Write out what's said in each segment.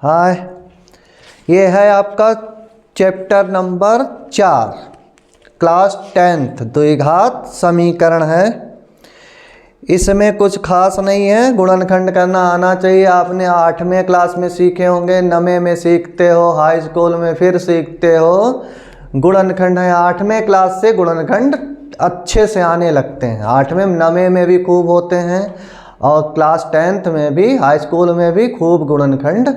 हाय, ये है आपका चैप्टर नंबर 4 क्लास 10th द्विघात समीकरण है। इसमें कुछ खास नहीं है, गुणनखंड करना आना चाहिए। आपने 8वें क्लास में सीखे होंगे, 9वें में सीखते हो, हाई स्कूल में फिर सीखते हो। गुणनखंड है, 8वें क्लास से गुणनखंड अच्छे से आने लगते हैं। 8वें 9वें में भी खूब होते हैं और क्लास 10th में भी, हाई स्कूल में भी खूब गुणनखंड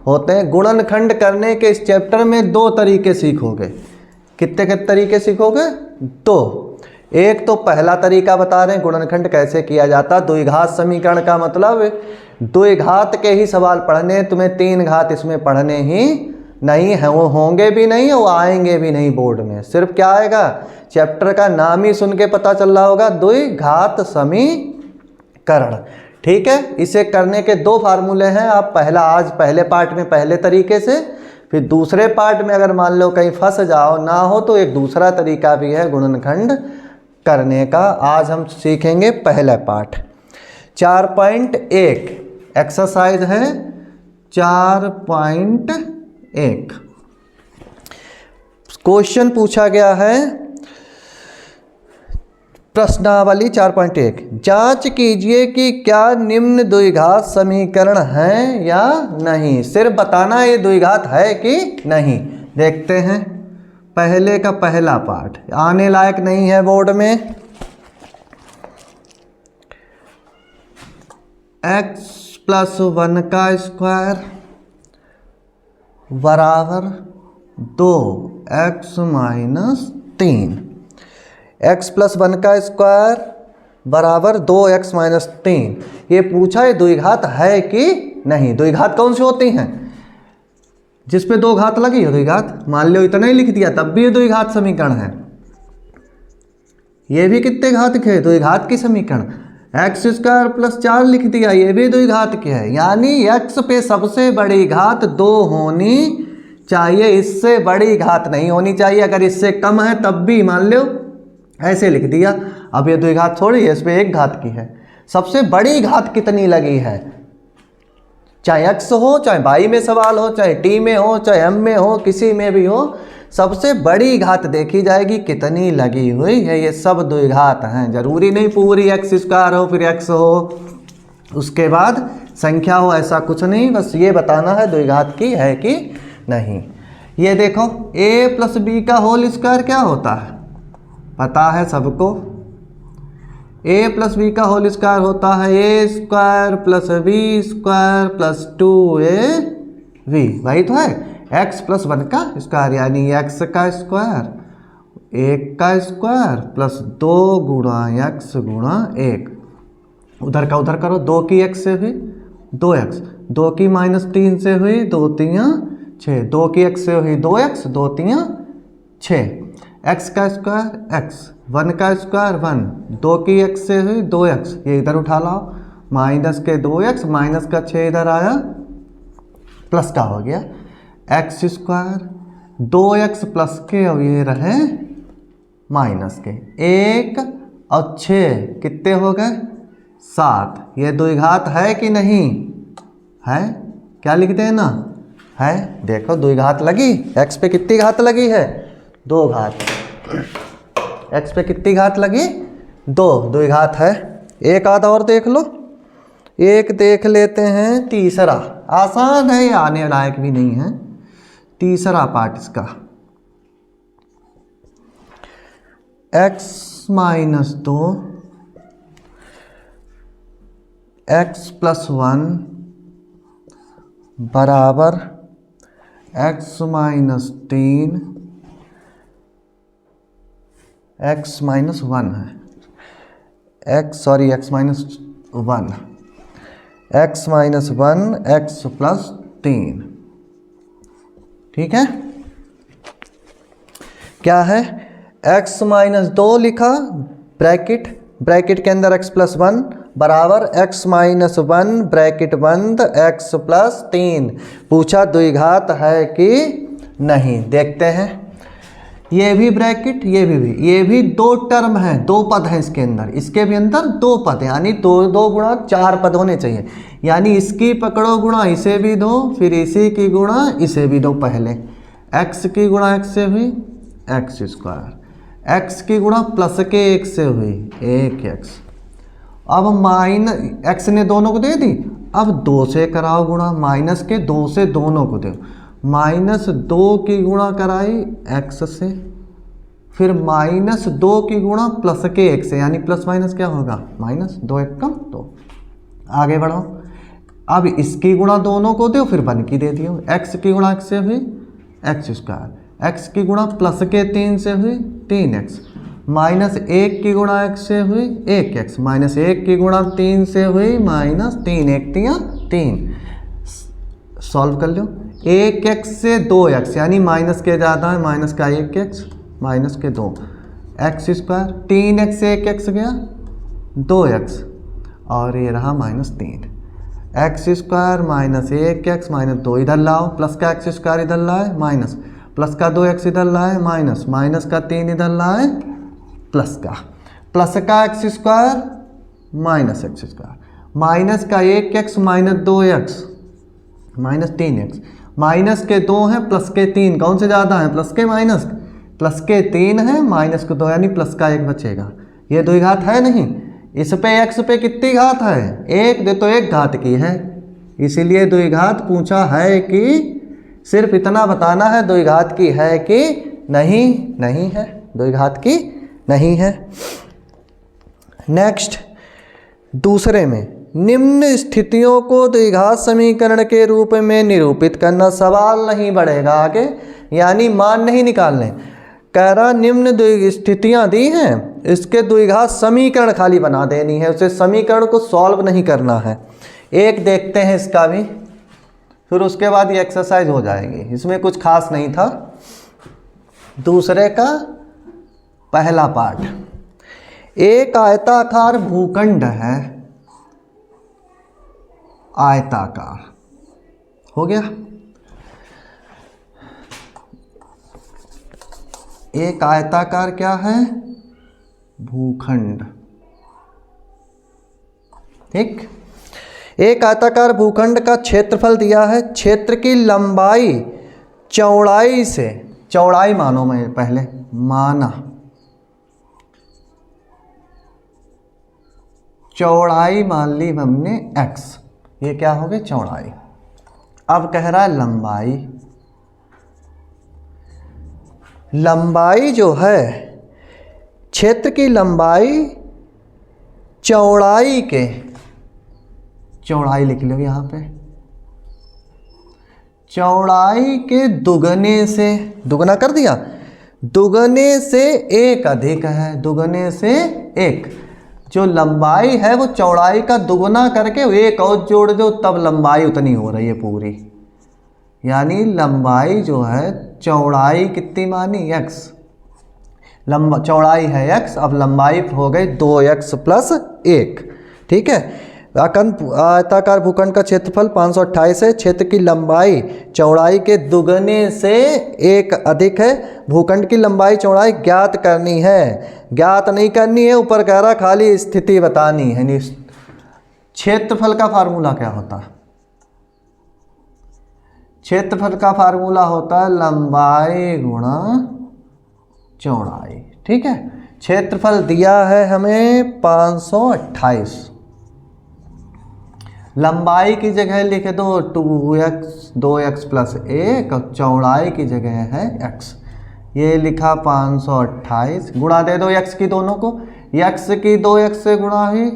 होते हैं। गुणनखंड करने के इस चैप्टर में 2 तरीके सीखोगे। कितने तरीके सीखोगे? 2। एक तो पहला तरीका बता रहे हैं गुणनखंड कैसे किया जाता। द्विघात समीकरण का मतलब द्विघात के ही सवाल पढ़ने, तुम्हें 3 घात इसमें पढ़ने ही नहीं है, वो होंगे भी नहीं, वो आएंगे भी नहीं बोर्ड में। सिर्फ क्या आएगा, चैप्टर का नाम ही सुन के पता चल रहा होगा, द्विघात समीकरण। ठीक है, इसे करने के 2 फार्मूले हैं। आप आज पहले पार्ट में पहले तरीके से, फिर दूसरे पार्ट में अगर मान लो कहीं फंस जाओ ना हो तो एक दूसरा तरीका भी है गुणनखंड करने का। आज हम सीखेंगे पहला पार्ट 4.1 एक्सरसाइज है 4.1। क्वेश्चन पूछा गया है प्रश्नावली 4.1, जांच कीजिए कि क्या निम्न द्विघात समीकरण है या नहीं। सिर्फ बताना ये द्विघात है कि नहीं। देखते हैं पहले का पहला पार्ट, आने लायक नहीं है बोर्ड में। x + 1 का स्क्वायर बराबर 2x - 3। x + 1 का स्क्वायर बराबर 2x - 3। ये पूछा है द्विघात है कि नहीं। द्विघात कौन सी होती हैं? जिसपे 2 घात लगी हो द्विघात। मान लो इतना ही लिख दिया तब भी ये द्विघात समीकरण है। ये भी कितने घात के? द्विघात की समीकरण। x² + 4 लिख दिया, ये भी द्विघात के है। यानी x पे सबसे बड़ी घात 2 होनी चाहिए, इससे बड़ी घात नहीं होनी चाहिए। अगर इससे कम है तब भी मान लो ऐसे लिख दिया। अब ये द्विघात थोड़ी है, इस पे 1 घात की है। सबसे बड़ी घात कितनी लगी है, चाहे x हो, चाहे y में सवाल हो, चाहे t में हो, चाहे m में हो, किसी में भी हो, सबसे बड़ी घात देखी जाएगी कितनी लगी हुई है। ये सब द्विघात हैं। जरूरी नहीं पूरी x² हो फिर x हो उसके बाद संख्या हो, ऐसा कुछ नहीं। बस ये बताना है द्विघात की है कि नहीं। ये देखो a + b का होल स्क्वायर क्या होता है, पता है सबको। a + b का होल स्क्वायर होता है a² + b² + 2ab। वही तो है। x + 1 का स्क्वायर यानी x का स्क्वायर, 1 का स्क्वायर प्लस 2 × x × 1। उधर का उधर करो, 2 की x से हुई 2x, 2 की -3 से हुई 2 × 3 = 6, 2 की x से हुई 2x, 2 × 3 = 6। x का स्क्वायर x, 1 का स्क्वायर 1, 2 की x से हुई 2x, ये इधर उठा लाओ, माइनस के 2x, माइनस का 6 इधर आया, प्लस का हो गया x² 2x प्लस के, और ये रहे माइनस के। 1 और 6 कितने हो गए? 7। ये द्विघात है कि नहीं है? क्या लिखते हैं ना, है। देखो द्विघात लगी। x पे कितनी घात लगी है? 2 घात। x पे कितनी घात लगी? 2। द्विघात है। एक आधा और देख लो, एक देख लेते हैं तीसरा। आसान है, ये आने लायक भी नहीं है। तीसरा पार्ट इसका, x - 2 x + 1 बराबर x - 3 x - 1 है। x - 1 x - 1 x + 3। ठीक है, क्या है? x - 2 लिखा, ब्रैकेट के अंदर x + 1 बराबर x - 1 ब्रैकेट बंद x + 3। पूछा द्विघात है कि नहीं। देखते हैं ये भी ब्रैकेट, ये भी दो टर्म है, दो पद हैं इसके अंदर, इसके भी अंदर दो पद हैं, यानी दो दो गुणा चार पद होने चाहिए। यानी इसकी पकड़ो गुणा इसे भी दो, फिर इसी की गुणा इसे भी दो। पहले x की गुणा x से हुई एक्स स्क्वायर, x की गुणा प्लस के 1 से हुई 1x। अब माइनस x ने दोनों को दे दी, अब 2 से कराओ गुणा, माइनस के 2 से दोनों को दो, -2 की गुणा कराई x से, फिर -2 की गुणा प्लस के 1 से, यानी प्लस माइनस क्या होगा माइनस, 2 1 कम 2। आगे बढ़ो, अब इसकी गुणा दोनों को दो, फिर 1 की दे दियो। x की गुणा x से हुई एक्स स्क्वायर, x की गुणा प्लस के 3 से हुई 3x, -1 की गुणा x से हुई 1x, -1 की गुणा 3 से हुई -3, 1 3 सॉल्व कर लो। 1x से 2x, यानी माइनस के ज़्यादा है, माइनस का 1x माइनस के 2 एक्स स्क्वायर, 3x से 1x गया 2x, और ये रहा -3 एक्स स्क्वायर -1x -2 इधर लाओ, प्लस का एक्स स्क्वायर इधर लाए माइनस, प्लस का 2x इधर लाए माइनस, माइनस का 3 इधर लाए प्लस का x square minus x square, minus का 1x -2x -3x, माइनस के 2 हैं प्लस के 3, कौन से ज़्यादा हैं प्लस के माइनस, प्लस के 3 है माइनस के 2, यानी प्लस का 1 बचेगा। ये द्विघात है नहीं, इस पे x पे कितनी घात है 1, दे तो 1 घात की है, इसीलिए द्विघात पूछा है कि सिर्फ इतना बताना है द्विघात की है कि नहीं, नहीं है, द्विघात की नहीं है। नेक्स्ट, दूसरे में निम्न स्थितियों को द्विघात समीकरण के रूप में निरूपित करना, सवाल नहीं बढ़ेगा आगे, यानी मान नहीं निकालने। कह रहा निम्न स्थितियां दी हैं, इसके द्विघात समीकरण खाली बना देनी है, उसे समीकरण को सॉल्व नहीं करना है। एक देखते हैं इसका भी, फिर उसके बाद ये एक्सरसाइज हो जाएगी, इसमें कुछ खास नहीं था। दूसरे का पहला पार्ट, एक आयताकार भूखंड है, आयताकार हो गया, एक आयताकार क्या है भूखंड, ठीक। एक आयताकार भूखंड का क्षेत्रफल दिया है, क्षेत्र की लंबाई चौड़ाई से, चौड़ाई मानो, मैं पहले माना चौड़ाई मान ली हमने x, ये क्या हो गई चौड़ाई। अब कह रहा है लंबाई, लंबाई जो है क्षेत्र की लंबाई चौड़ाई के, चौड़ाई लिख लो यहाँ पे, चौड़ाई के दुगने से, दुगना कर दिया, दुगने से 1 अधिक है, दुगने से 1, जो लंबाई है वो चौड़ाई का दुगना करके 1 और जोड़ दो, तब लंबाई उतनी हो रही है पूरी। यानी लंबाई जो है चौड़ाई कितनी मानी x, चौड़ाई है x, अब लंबाई हो गई 2x + 1, ठीक है। आयताकार भूखंड का क्षेत्रफल 528 है, क्षेत्र की लंबाई चौड़ाई के दुगने से 1 अधिक है, भूखंड की लंबाई चौड़ाई ज्ञात करनी है, ज्ञात नहीं करनी है, ऊपर कह रहा खाली स्थिति बतानी है। क्षेत्रफल का फार्मूला क्या होता है, क्षेत्रफल का फार्मूला होता है लंबाई गुणा चौड़ाई, ठीक है। क्षेत्रफल दिया है हमें 528, लंबाई की जगह लिखे दो 2x + 1 और चौड़ाई की जगह है x, ये लिखा 528, गुणा दे दो x की दोनों को, x की 2x से गुणा हुई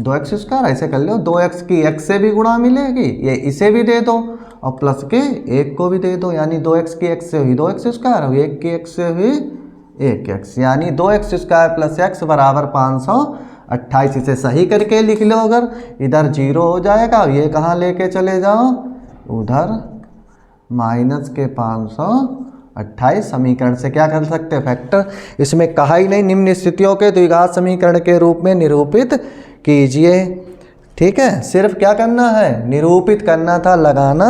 2x स्क्वायर, ऐसे कर लो, 2x की x से भी गुणा मिलेगी, ये इसे भी दे दो और प्लस के 1 को भी दे दो, यानी 2x की x से हुई 2x स्क्वायर और 1 की x से हुई 1x, यानी 2x स्क्वायर + x बराबर 528। इसे सही करके लिख लो, अगर इधर 0 हो जाएगा, ये कहाँ लेके चले जाओ उधर, माइनस के 528 समीकरण से क्या कर सकते हैं फैक्टर, इसमें कहा ही नहीं निम्न स्थितियों के द्विघात समीकरण के रूप में निरूपित कीजिए, ठीक है। सिर्फ क्या करना है निरूपित करना था, लगाना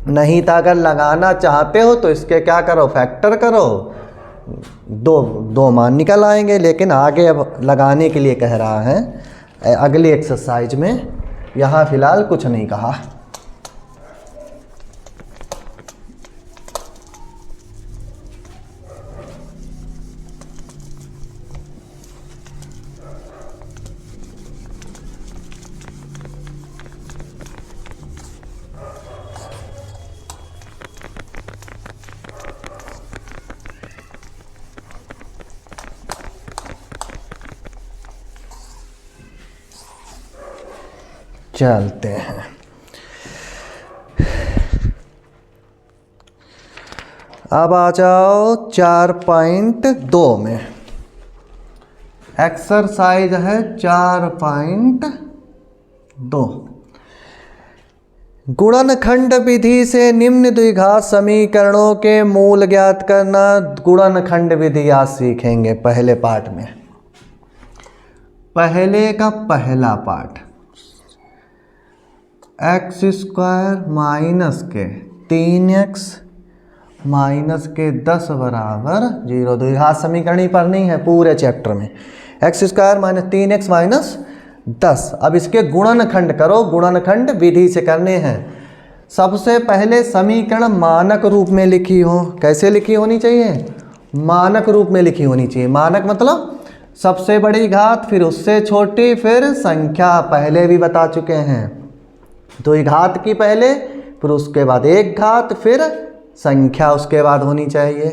नहीं था। अगर लगाना चाहते हो तो इसके क्या करो फैक्टर करो, दो दो मान निकल आएंगे, लेकिन आगे अब लगाने के लिए कह रहा है अगली एक्सरसाइज में। यहाँ फिलहाल कुछ नहीं कहा। चलते हैं। अब आ जाओ 4.2 में। एक्सरसाइज है 4.2। गुणनखंड विधि से निम्न द्विघात समीकरणों के मूल ज्ञात करना। गुणनखंड विधि आज सीखेंगे पहले पार्ट में। पहले का पहला पार्ट, एक्स स्क्वायर माइनस के 3x माइनस के 10 बराबर 0। द्विघात समीकरण ही पढ़नी है पूरे चैप्टर में। X square minus 3x minus 10। अब इसके गुणनखंड करो, गुणनखंड विधि से करने हैं। सबसे पहले समीकरण मानक रूप में लिखी हो। कैसे लिखी होनी चाहिए? मानक रूप में लिखी होनी चाहिए। मानक मतलब सबसे बड़ी घात, फिर उससे छोटी, फिर संख्या। पहले भी बता चुके हैं, द्विघात की पहले, फिर उसके बाद एक घात, फिर संख्या उसके बाद होनी चाहिए।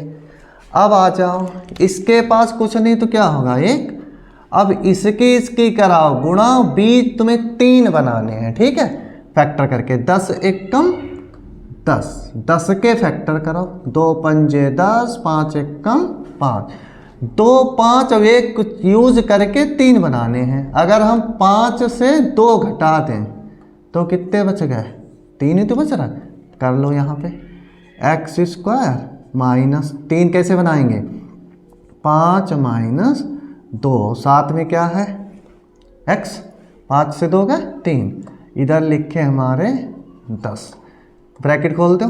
अब आ जाओ, इसके पास कुछ नहीं तो क्या होगा? एक। अब इसकी कराओ गुणा, बीच तुम्हें 3 बनाने हैं, ठीक है, फैक्टर करके। 10 एकम 10, 10 के फैक्टर करो। 2 पंजे 10, 5 एकम 5, 2 5। अब एक कुछ यूज करके 3 बनाने हैं। अगर हम 5 से 2 घटा दें तो कितने बच गए? 3 ही तो बच रहा। कर लो यहाँ पे एक्स स्क्वायर माइनस 3 कैसे बनाएंगे? 5 माइनस 2, साथ में क्या है? x। 5 से 2 गए 3, इधर लिखे हमारे 10। ब्रैकेट खोल दो।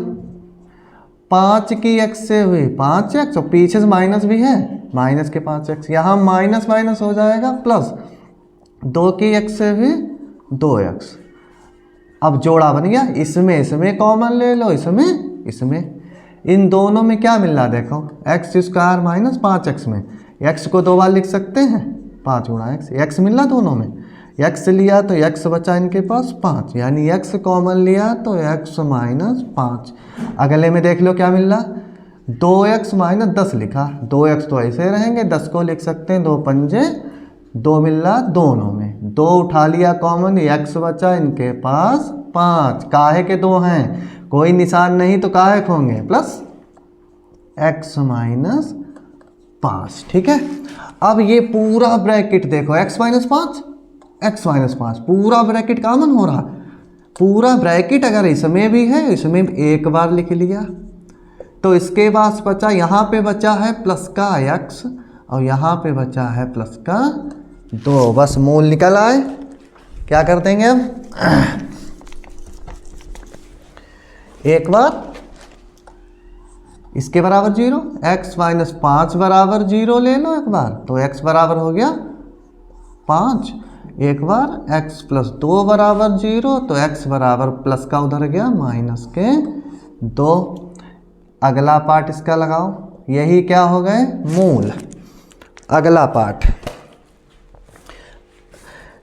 5 की x से हुई 5x, और पीछे से माइनस भी है, माइनस के 5x। यहाँ माइनस माइनस हो जाएगा प्लस। 2 की x से हुई 2x। अब जोड़ा बन गया। इसमें कॉमन ले लो, इसमें इन दोनों में क्या मिल रहा? देखो एक्स स्क्वायर माइनस 5x में x को 2 बार लिख सकते हैं, 5 गुणा x मिल रहा दोनों में। x लिया तो x बचा इनके पास 5, यानी x कॉमन लिया तो x माइनस 5। अगले में देख लो क्या मिल रहा? 2x माइनस 10 लिखा। 2x तो ऐसे रहेंगे, 10 को लिख सकते हैं 2 पंजे 2 मिल रहा दोनों में। 2 उठा लिया कॉमन, x बचा इनके पास 5। काहे के 2 हैं, कोई निशान नहीं तो काहे के होंगे? प्लस x माइनस 5, ठीक है। अब ये पूरा ब्रैकेट देखो, x माइनस 5 पूरा ब्रैकेट कॉमन हो रहा। पूरा ब्रैकेट अगर इसमें भी है, इसमें एक बार लिख लिया तो इसके पास बचा, यहाँ पे बचा है प्लस का x, और यहाँ पे बचा है प्लस का 2। बस मूल निकल आए। क्या कर देंगे अब? एक बार इसके बराबर 0, x माइनस 5 बराबर 0 ले लो एक बार, तो x बराबर हो गया 5। एक बार x प्लस 2 बराबर 0, तो x बराबर प्लस का उधर गया माइनस के 2। अगला पार्ट इसका लगाओ, यही क्या हो गए? मूल। अगला पार्ट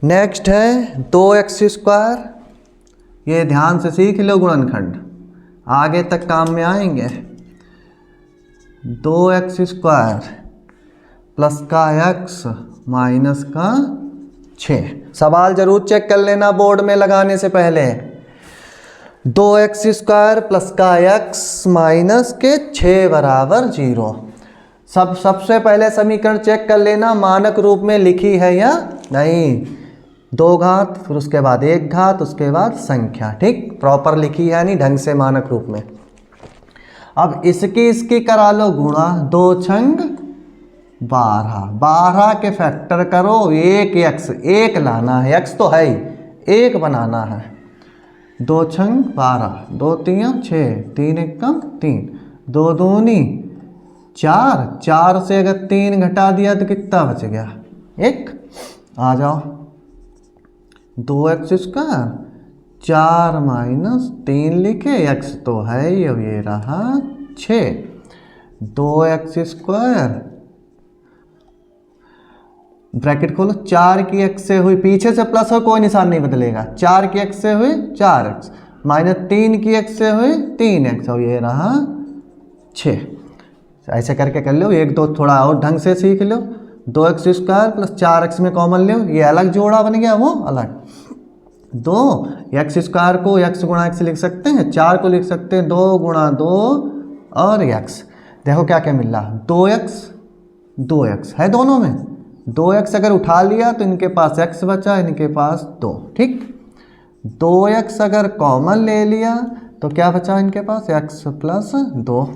नेक्स्ट है 2x स्क्वायर। ये ध्यान से सीख लो गुणनखंड, आगे तक काम में आएंगे। 2x स्क्वायर प्लस का x माइनस का 6। सवाल जरूर चेक कर लेना बोर्ड में लगाने से पहले। 2x स्क्वायर प्लस का x माइनस के 6 बराबर 0। सबसे पहले समीकरण चेक कर लेना मानक रूप में लिखी है या नहीं। 2 घात, फिर उसके बाद 1 घात, उसके बाद संख्या, ठीक, प्रॉपर लिखी है नहीं ढंग से मानक रूप में। अब इसकी करा लो गुणा। 2 छंग 12, 12 के फैक्टर करो। 1x, 1 लाना है, x तो है ही, 1 बनाना है। 2 छंग 12, 2 3 6, 3 एकम 3, 2 दूनी 4, 4 से अगर 3 घटा दिया तो कितना बच गया 1। आ जाओ 2x स्क्वायर 4 माइनस 3 लिखे, x तो है ही, अब ये रहा 6। 2x स्क्वायर ब्रैकेट खोलो, 4 की x से हुई, पीछे से प्लस हो कोई निशान नहीं बदलेगा, 4 की x से हुई 4x माइनस 3 की x से हुई 3x, और ये रहा 6। ऐसे करके कर लो, एक दो थोड़ा और ढंग से सीख लो। 2x स्क्वायर प्लस 4x में कॉमन लो, ये अलग जोड़ा बन गया, वो अलग। 2x स्क्वायर को x गुणा x लिख सकते हैं, 4 को लिख सकते हैं 2 गुणा 2 और x। देखो क्या क्या मिल रहा, 2x है दोनों में, 2x अगर उठा लिया तो इनके पास x बचा, इनके पास 2, ठीक। 2x अगर कॉमन ले लिया तो क्या बचा इनके पास, x प्लस 2।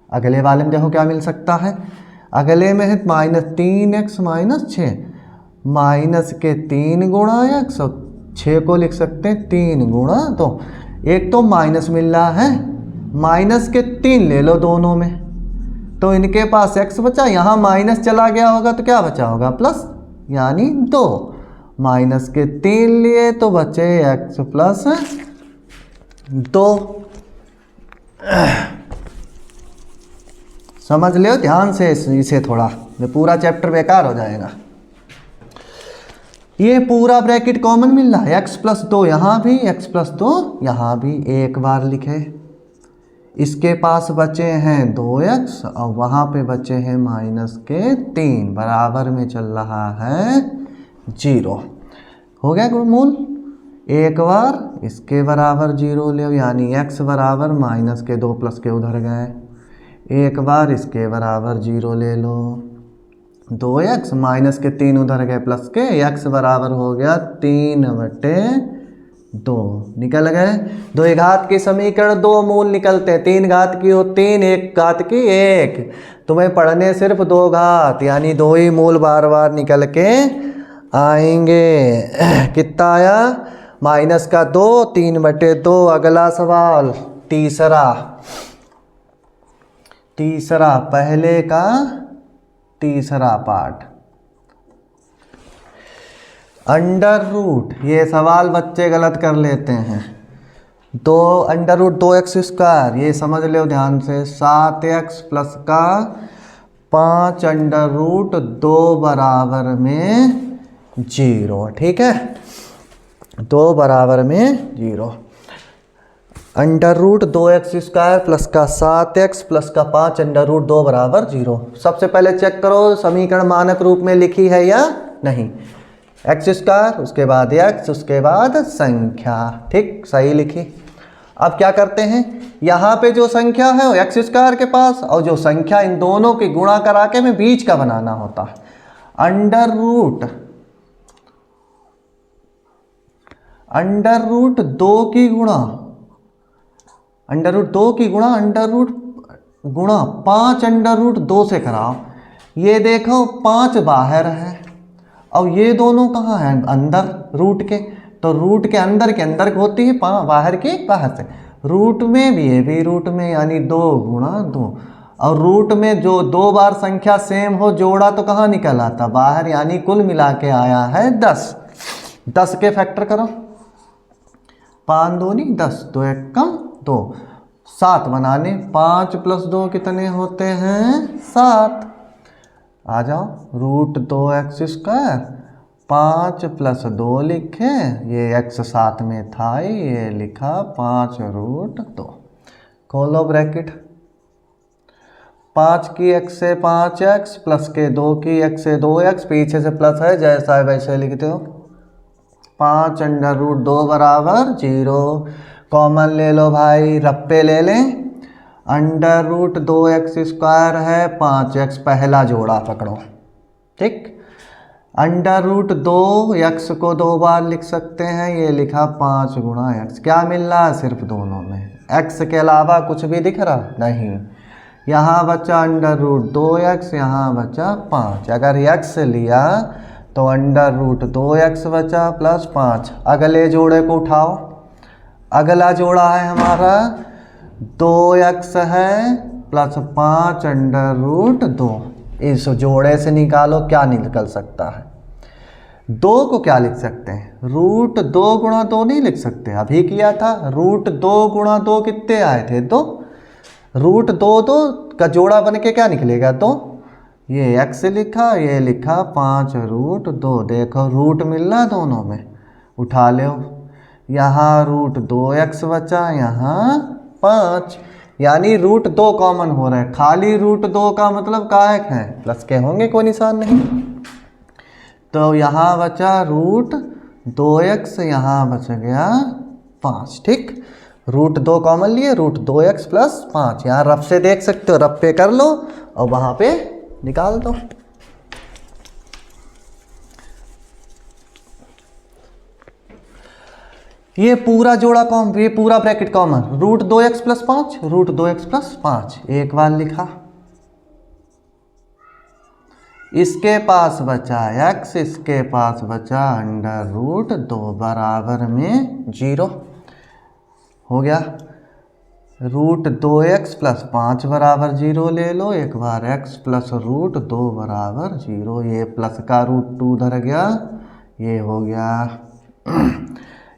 अगले वाले में देखो क्या मिल सकता है, अगले में है माइनस 3x माइनस 6, माइनस के 3 गुणा x और 6 को लिख सकते हैं 3 गुणा 2। एक तो माइनस मिल रहा है, माइनस के 3 ले लो दोनों में, तो इनके पास x बचा, यहाँ माइनस चला गया होगा तो क्या बचा होगा प्लस, यानी 2। माइनस के 3 लिए तो बचे x प्लस 2। समझ लो ध्यान से इसे थोड़ा, ये पूरा चैप्टर बेकार हो जाएगा। ये पूरा ब्रैकेट कॉमन मिल रहा है, x प्लस 2 यहाँ भी, x प्लस 2 यहाँ भी, एक बार लिखे। इसके पास बचे हैं 2x और वहाँ पे बचे हैं माइनस के 3, बराबर में चल रहा है 0। हो गया गुणमूल, एक बार इसके बराबर 0 ले, यानी x बराबर माइनस के 2 प्लस के उधर गए, एक बार इसके बराबर 0 ले लो, 2x माइनस के 3 उधर गए प्लस के, x बराबर हो गया 3/2, निकल गए। 2 घात की समीकरण 2 मूल निकलते हैं, 3 घात की हो 3, 1 घात की 1, तुम्हें पढ़ने सिर्फ 2 घात यानी 2 ही मूल बार बार निकल के आएंगे। कितना आया, माइनस का 2, 3/2। अगला सवाल तीसरा पहले का तीसरा पार्ट, अंडर रूट। ये सवाल बच्चे गलत कर लेते हैं, अंडर रूट 2x स्क्वायर, ये समझ लो ध्यान से, 7x प्लस का 5 अंडर रूट 2 बराबर में 0, ठीक है, 2 बराबर में 0। Under root 2x square plus का 7x प्लस का 5 अंडर रूट 2 बराबर 0। सबसे पहले चेक करो समीकरण मानक रूप में लिखी है या नहीं, x स्क्वायर उसके बाद x उसके बाद संख्या, ठीक सही लिखी। अब क्या करते हैं, यहाँ पे जो संख्या है वो x स्क्वायर के पास, और जो संख्या इन दोनों की गुणा करा के में बीच का बनाना होता है। अंडर रूट 2 की गुणा, अंडर रूट 2 की गुणा अंडर रूट गुणा 5 अंडर रूट 2 से कराओ। ये देखो 5 बाहर है और ये दोनों कहाँ हैं, अंदर रूट के, तो रूट के अंदर होती है, बाहर की बाहर से। रूट में भी, ये भी रूट में, यानी 2 गुणा 2, और रूट में जो 2 बार संख्या सेम हो जोड़ा तो कहाँ निकल आता, बाहर, यानी कुल मिला के आया है 10। 10 के फैक्टर करो, 5 दूनी 10, 2 1 कम 2, 7 बनाने, 5 प्लस 2 कितने होते हैं 7। आ जाओ, रूट 2x स्क्वायर 5 प्लस 2 लिखे, ये x साथ में था ही, ये लिखा 5 रूट 2। खोलो ब्रैकेट, 5 की x से 5x प्लस के 2 की x से 2x, पीछे से प्लस है जैसा है वैसे लिखते हो। 5 अंडर रूट 2 बराबर 0, कॉमन ले लो भाई, रप्पे ले लें। अंडर रूट 2x स्क्वायर है, 5x पहला जोड़ा पकड़ो, ठीक। अंडर रूट 2x को 2 बार लिख सकते हैं, ये लिखा 5 गुणा x। क्या मिल रहा है, सिर्फ दोनों में x के अलावा कुछ भी दिख रहा नहीं। यहाँ बचा अंडर रूट 2x, यहाँ बचा 5। अगर x लिया तो अंडर रूट 2x बचा प्लस 5। अगले जोड़े को उठाओ, अगला जोड़ा है हमारा 2x है प्लस 5 अंडर रूट 2। इस जोड़े से निकालो क्या निकल सकता है। 2 को क्या लिख सकते हैं, रूट 2 गुणा 2 नहीं लिख सकते, अभी किया था। रूट 2 गुणा 2 कितने आए थे, 2। रूट 2 का जोड़ा बन के क्या निकलेगा, 2। ये x लिखा, ये लिखा 5 रूट 2। देखो रूट मिल रहा दोनों में, उठा लो। यहाँ रूट 2x बचा, यहाँ 5, यानी रूट 2 कॉमन हो रहा है। खाली रूट 2 का मतलब कायक है, प्लस के होंगे, कोई निशान नहीं। तो यहाँ बचा रूट 2x, यहाँ बच गया 5। ठीक, रूट 2 कॉमन लिए, रूट 2x प्लस 5। यहाँ रफ से देख सकते हो, रफ पे कर लो और वहाँ पे निकाल दो। ये पूरा जोड़ा कॉमन, ये पूरा bracket common, root 2x plus 5, root 2x plus 5 एक बार लिखा। इसके पास बचा x, इसके पास बचा अंडर रूट 2 बराबर में 0 हो गया। रूट 2x प्लस 5 बराबर 0 ले लो, एक बार x प्लस रूट 2 बराबर 0। ये प्लस का रूट 2 उधर गया, ये हो गया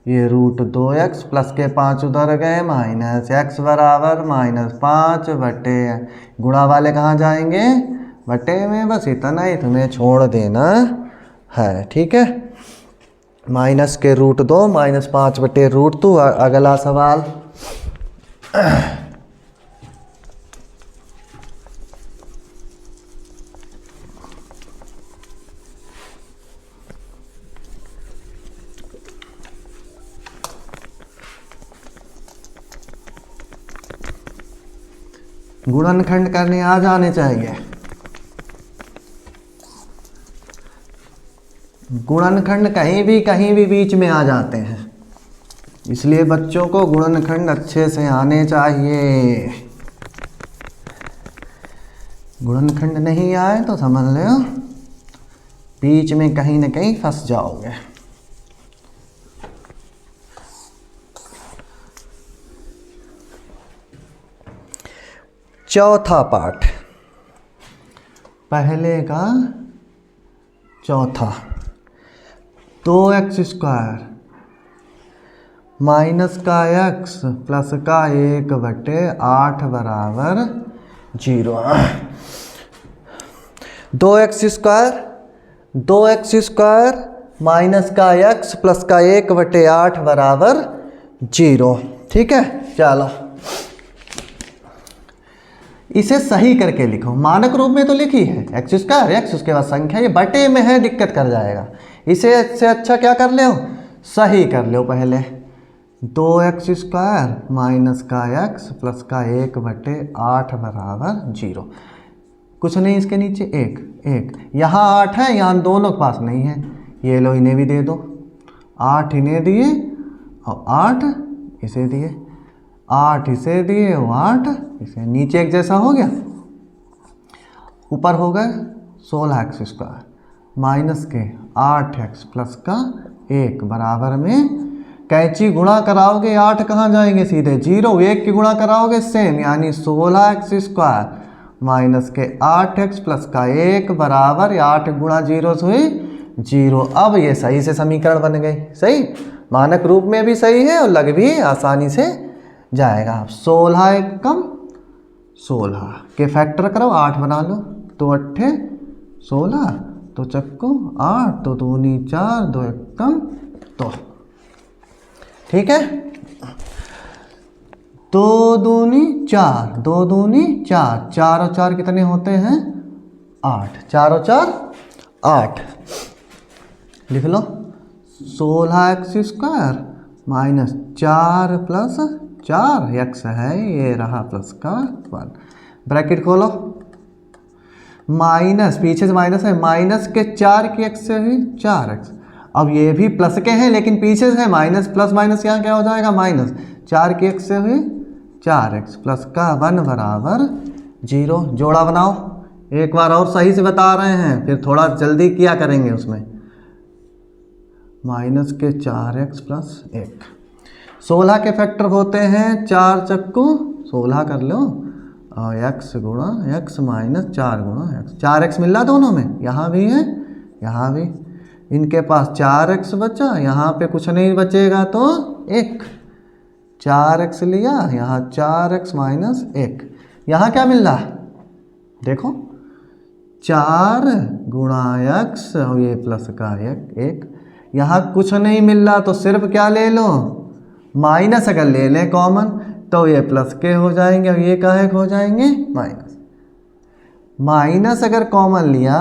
ये रूट 2x प्लस के 5 उधर गए, माइनस x बराबर -5 बटे, गुणा वाले कहाँ जाएंगे, बटे में। बस इतना ही तुम्हें छोड़ देना है, ठीक है। माइनस के रूट 2 -5 बटे रूट 2। अगला सवाल, गुणनखंड करने आ जाने चाहिए। गुणनखंड कहीं भी बीच में आ जाते हैं, इसलिए बच्चों को गुणनखंड अच्छे से आने चाहिए। गुणनखंड नहीं आए तो समझ लो बीच में कहीं ना कहीं फंस जाओगे। चौथा पाठ, पहले का चौथा। 2x स्क्वायर माइनस का x प्लस का 1 बटे 8 बराबर 0। 2x स्क्वायर माइनस का x प्लस का 1 बटे 8 बराबर 0। ठीक है, चलो इसे सही करके लिखो। मानक रूप में तो लिखी है x स्क्वायर, x उसके बाद संख्या, ये बटे में है, दिक्कत कर जाएगा। इसे से अच्छा क्या कर लो, सही कर लो पहले। 2x स्क्वायर माइनस का x प्लस का 1 बटे 8 बराबर 0। कुछ नहीं, इसके नीचे 1 यहाँ 8 है, यहाँ दोनों के पास नहीं है, ये लो इन्हें भी दे दो। 8 इन्हें दिए और 8 इसे दिए, 8 इसे दिए और 8 इसे। नीचे एक जैसा हो गया, ऊपर हो गए 16x स्क्वायर माइनस के 8x प्लस का 1 बराबर में, कैंची गुणा कराओगे 8 कहाँ जाएंगे, सीधे 0। 1 की गुणा कराओगे सेम, यानी 16x स्क्वायर माइनस के 8x प्लस का 1 बराबर 8 गुणा 0 से हुई 0। अब ये सही से समीकरण बन गई। सही, मानक रूप में भी सही है और लग भी आसानी से जाएगा। 16 एक कम 16 के फैक्टर करो, 8 बना लो, तो 8 16, तो चक्को 8, तो 2 नी 4, 2 एक कम 2। ठीक है, 2 दूनी 4, 2 दूनी 4, 4 और 4 कितने होते हैं 8, 4 और 4 8। लिख लो 16x square minus 4 plus 4 x है, ये रहा प्लस का 1, ब्रैकेट खोलो। माइनस, पीछे से माइनस है, माइनस के 4 की x से हुई 4x। अब ये भी प्लस के हैं लेकिन पीछे से है माइनस, प्लस माइनस यहाँ क्या हो जाएगा माइनस। 4 की x से हुई 4x प्लस का 1 बराबर 0। जोड़ा बनाओ, एक बार और सही से बता रहे हैं, फिर थोड़ा जल्दी किया करेंगे उसमें। माइनस के 4x प्लस 1, 16 के फैक्टर होते हैं 4 चक्कू 16 कर लो, और x गुणा x माइनस 4 गुणा x, 4x मिल रहा दोनों में, यहाँ भी है यहाँ भी। इनके पास 4x बचा, यहाँ पे कुछ नहीं बचेगा तो 1, 4x लिया, यहाँ 4x माइनस 1, यहाँ क्या मिल रहा देखो 4 गुणा x और ये प्लस का 1, यहाँ कुछ नहीं मिल रहा तो सिर्फ क्या ले लो माइनस, अगर ले लें कॉमन तो ये प्लस के हो जाएंगे और ये काहे हो जाएंगे माइनस। माइनस अगर कॉमन लिया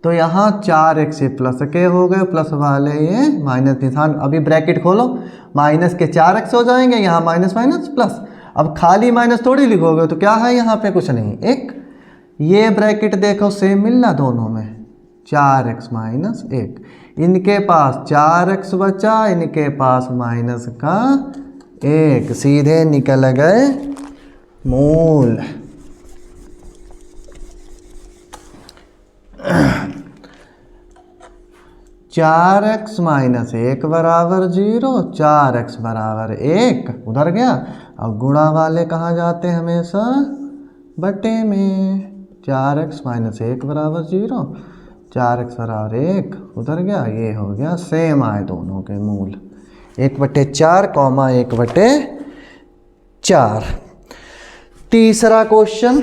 तो यहाँ 4x प्लस के हो गए, प्लस वाले ये माइनस निशान, अभी ब्रैकेट खोलो, माइनस के 4x हो जाएंगे, यहाँ माइनस माइनस प्लस। अब खाली माइनस थोड़ी लिखोगे तो क्या है यहाँ पे कुछ नहीं 1, ये ब्रैकेट देखो सेम मिल रहा दोनों में 4x माइनस 1, इनके पास 4x बचा, इनके पास माइनस का 1, सीधे निकल गए मूल। चार एक्स माइनस 1 बराबर 0, 4x बराबर 1 उधर गया। अब गुणा वाले कहाँ जाते हैं हमेशा बटे में, 4x माइनस 1 बराबर 0, 4x बराबर 1 उधर गया, ये हो गया सेम आए दोनों के मूल 1/4 कॉमा 1/4। तीसरा क्वेश्चन,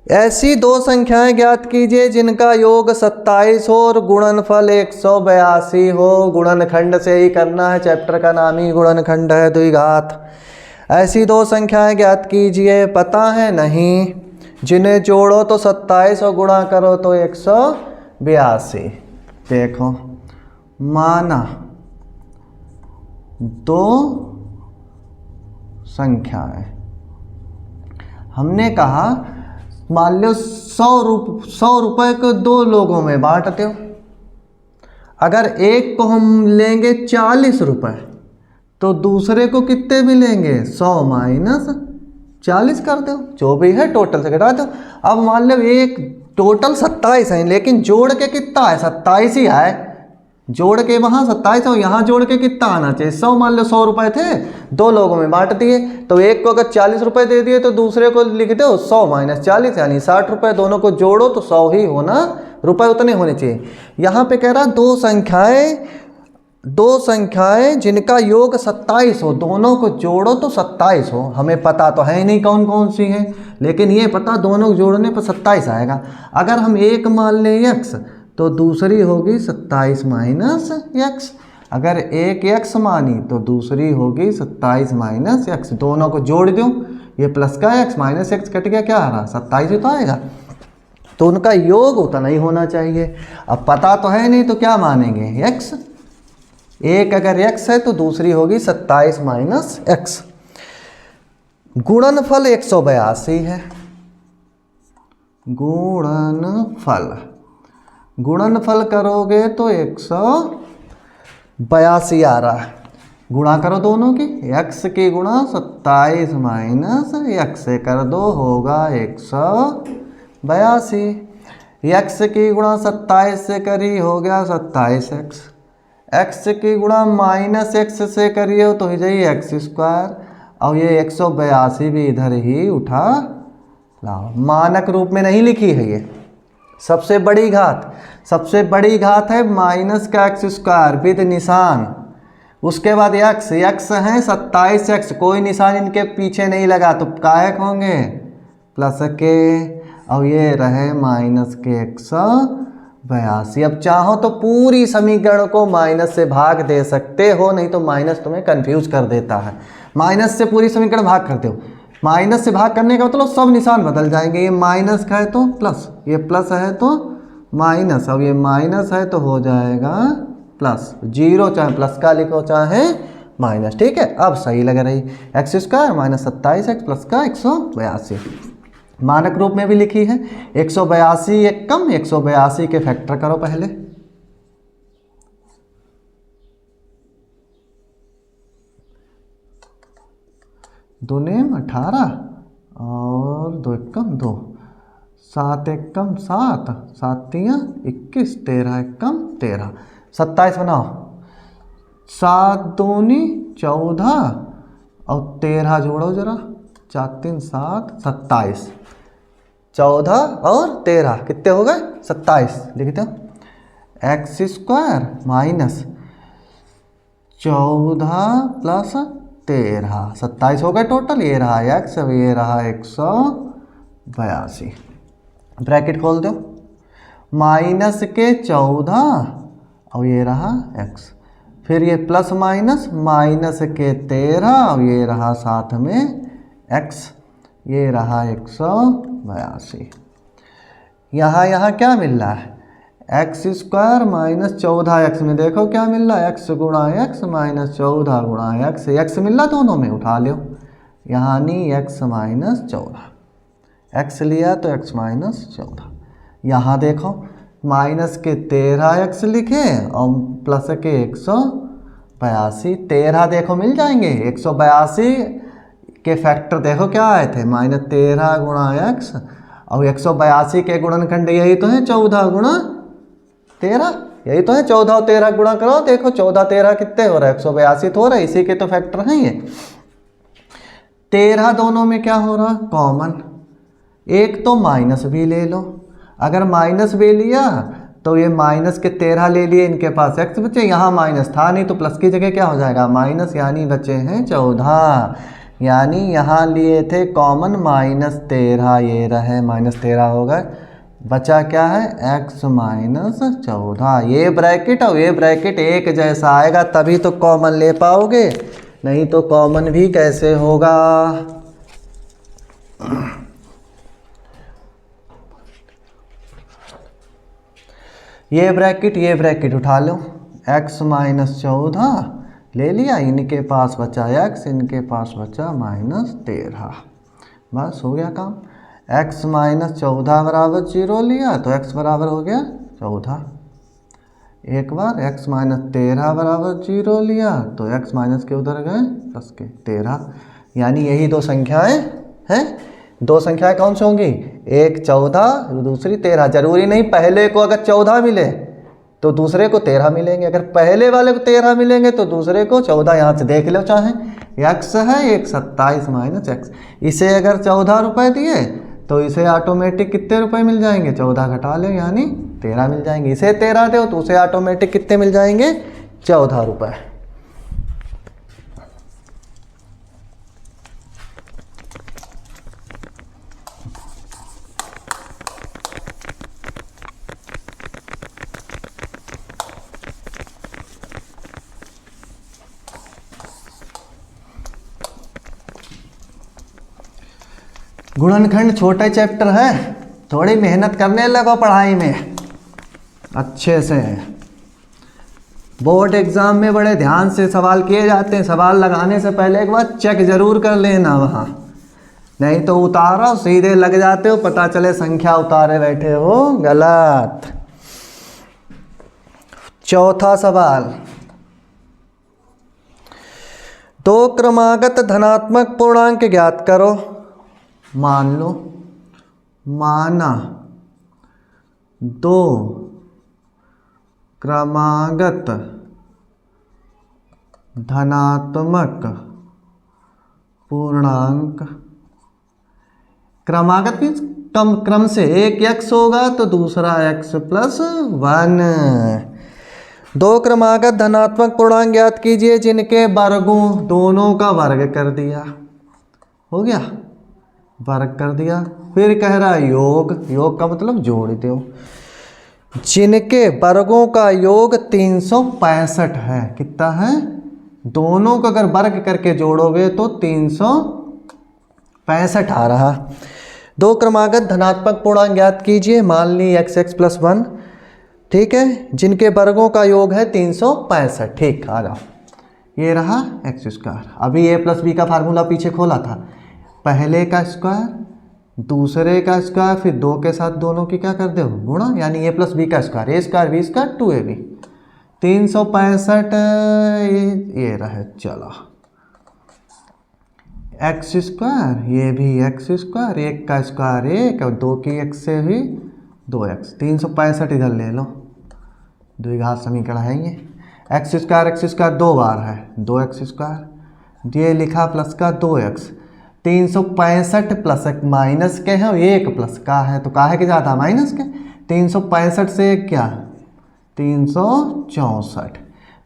ऐसी दो संख्याएं ज्ञात कीजिए जिनका योग 27 हो और गुणनफल 182 हो। गुणनखंड से ही करना है, चैप्टर का नाम ही गुणनखंड है, द्विघात। ऐसी दो संख्याएं ज्ञात कीजिए, पता है नहीं, जिन्हें जोड़ो तो 27 और गुणा करो तो 182। देखो माना दो संख्याएं, हमने कहा मान लो 100 रुपये को दो लोगों में बांटते हो। अगर एक को हम लेंगे 40 रुपये तो दूसरे को कितने मिलेंगे 100 माइनस 40 कर दो, जो भी है टोटल से घटा दो। अब मान लो एक टोटल 27 है लेकिन जोड़ के कितना है 27 ही है, जोड़ के वहाँ 27 और यहाँ जोड़ के कितना आना चाहिए 100। मान लो 100 रुपये थे, दो लोगों में बांट दिए, तो एक को अगर 40 रुपये दे दिए तो दूसरे को लिख दो 100 माइनस 40 यानी 60 रुपये। दोनों को जोड़ो तो 100 ही होना, रुपये उतने होने चाहिए। यहाँ पे कह रहा दो संख्याएं जिनका योग 27 हो, दोनों को जोड़ो तो 27 हो। हमें पता तो है ही नहीं कौन कौन सी है, लेकिन ये पता दोनों को जोड़ने पर 27 आएगा। अगर हम एक मान लें x तो दूसरी होगी 27 माइनस x। अगर एक x मानी तो दूसरी होगी 27 माइनस x। दोनों को जोड़ दूं, ये प्लस का x माइनस x कट गया, क्या आ रहा 27 ही तो आएगा। तो उनका योग उतना ही होना चाहिए। अब पता तो है नहीं तो क्या मानेंगे x, एक अगर x है तो दूसरी होगी 27 माइनस x। गुणनफल 182 है। गुणनफल करोगे तो 182 आ रहा है। गुणा करो दोनों की, x की गुणा 27 माइनस x से कर दो होगा 182। x की गुणा 27 से करी हो गया 27x। x की गुणा माइनस x से करिए तो हो जाइए x²। और ये 182 भी इधर ही उठा लाओ। मानक रूप में नहीं लिखी है ये, सबसे बड़ी घात है माइनस का x² विद निशान। उसके बाद x है 27x, कोई निशान इनके पीछे नहीं लगा तो कायक होंगे प्लस के, और ये रहे माइनस के 182। अब चाहो तो पूरी समीकरण को माइनस से भाग दे सकते हो, नहीं तो माइनस तुम्हें कंफ्यूज कर देता है। माइनस से पूरी समीकरण भाग करते हो, माइनस से भाग करने का मतलब सब निशान बदल जाएंगे। ये माइनस का है तो प्लस, ये प्लस है तो माइनस, अब ये माइनस है तो हो जाएगा प्लस। 0 चाहे प्लस का लिखो चाहे माइनस, ठीक है। अब सही लग रही x² माइनस 27x प्लस का 182 मानक रूप में भी लिखी है। 182 एक कम, 182 के फैक्टर करो पहले। दूनेम 18 और 2 एकम 2, 7 एकम 7, 7 तियां 21, 13 एकम 13। 27 बनाओ, 7 दूनी 14 और 13 जोड़ो जरा, 4 3 7 27, 14 और 13 कितने हो गए 27। लिखते हो एक्स स्क्वायर माइनस 14 प्लस 13, 27 हो गए टोटल। ये रहा एक्स, अब ये रहा 182। ब्रैकेट खोल दो, माइनस के 14 और ये रहा एक्स, फिर ये प्लस माइनस, माइनस के 13 और ये रहा साथ में एक्स, ये रहा 182। यहाँ क्या मिल रहा है, एक्स स्क्वायर माइनस 14 एक्स में देखो क्या मिल रहा है, एक्स गुणा एक्स माइनस 14 गुणा एक्स, एक्स मिल रहा दोनों में, उठा लो यानी एक्स माइनस 14, एक्स लिया तो एक्स माइनस 14। यहाँ देखो माइनस के 13 एक्स लिखे और प्लस के 182, 13 देखो मिल जाएंगे, 182 के फैक्टर देखो क्या आए थे, माइनस 13 गुणा एक्स और 182 के गुणनखंड यही तो है 14 गुणा 13, यही तो है 14 और 13 गुणा करो, देखो 14 13 कितने हो रहा है 182 तो हो रहा है, इसी के तो फैक्टर हैं ये। 13 दोनों में क्या हो रहा कॉमन, एक तो माइनस भी ले लो, अगर माइनस भी लिया तो ये माइनस के 13 ले लिए, इनके पास एक्स बचे, यहाँ माइनस था नहीं तो प्लस की जगह क्या हो जाएगा माइनस, यानी बचे हैं 14, यानी यहाँ लिए थे कॉमन माइनस 13, ये रहे माइनस 13 हो गए, बचा क्या है x माइनस 14। ये ब्रैकेट और ये ब्रैकेट एक जैसा आएगा तभी तो कॉमन ले पाओगे, नहीं तो कॉमन भी कैसे होगा। ये ब्रैकेट उठा लो, x माइनस 14 ले लिया, इनके पास बचा x, इनके पास बचा माइनस 13, बस हो गया काम। x माइनस 14 बराबर 0 लिया तो x बराबर हो गया 14, एक बार x माइनस 13 बराबर 0 लिया तो x माइनस के उधर गए प्लस के 13, यानी यही दो संख्याएं हैं। दो संख्याएं कौन सी होंगी, एक 14 दूसरी 13, जरूरी नहीं पहले को अगर 14 मिले तो दूसरे को 13 मिलेंगे, अगर पहले वाले को 13 मिलेंगे तो दूसरे को 14, यहाँ से देख लो चाहे x है एक 27 माइनस एक्स, इसे अगर 14 रुपये दिए तो इसे ऑटोमेटिक कितने रुपए मिल जाएंगे, 14 घटा लो यानी 13 मिल जाएंगे, इसे 13 दो तो उसे ऑटोमेटिक कितने मिल जाएंगे 14 रुपये। गुणनखंड छोटे चैप्टर है, थोड़ी मेहनत करने लगो पढ़ाई में अच्छे से। बोर्ड एग्जाम में बड़े ध्यान से सवाल किए जाते हैं, सवाल लगाने से पहले एक बार चेक जरूर कर लेना वहाँ, नहीं तो उतारो सीधे लग जाते हो, पता चले संख्या उतारे बैठे हो, गलत। चौथा सवाल, दो क्रमागत धनात्मक पूर्णांक ज्ञात करो। मान लो माना दो क्रमागत धनात्मक पूर्णांक, क्रमागत मीन्स क्रम से, एक x होगा तो दूसरा x प्लस 1। दो क्रमागत धनात्मक पूर्णांक ज्ञात कीजिए जिनके वर्गों, दोनों का वर्ग कर दिया, हो गया वर्ग कर दिया, फिर कह रहा है योग, योग का मतलब जोड़ दो, जिनके वर्गों का योग 365 है, कितना है, दोनों को अगर वर्ग करके जोड़ोगे तो 365 आ रहा। दो क्रमागत धनात्मक पूर्णांक ज्ञात कीजिए, मान ली x x प्लस 1, ठीक है, जिनके वर्गों का योग है 365, ठीक, आ जाओ, ये रहा एक्स स्क्वायर। अभी a प्लस बी का फार्मूला पीछे खोला था, पहले का स्क्वायर दूसरे का स्क्वायर फिर दो के साथ दोनों की क्या कर दो गुणा, यानी a प्लस बी का स्क्वायर, ए स्क्वायर बी स्क्वायर 2ab, 365 ये रहे, चलो एक्स स्क्वायर, ये भी एक्स स्क्वायर, एक का स्क्वायर एक और दो की एक्स से भी 2x, 365 इधर ले लो, द्विघात समीकरण है ये। एक्स स्क्वायर 2 बार है 2x², ये लिखा प्लस का 2x। 365 प्लस एक माइनस के है और एक प्लस का है, तो का है कि ज़्यादा माइनस के। 365 से एक क्या 364,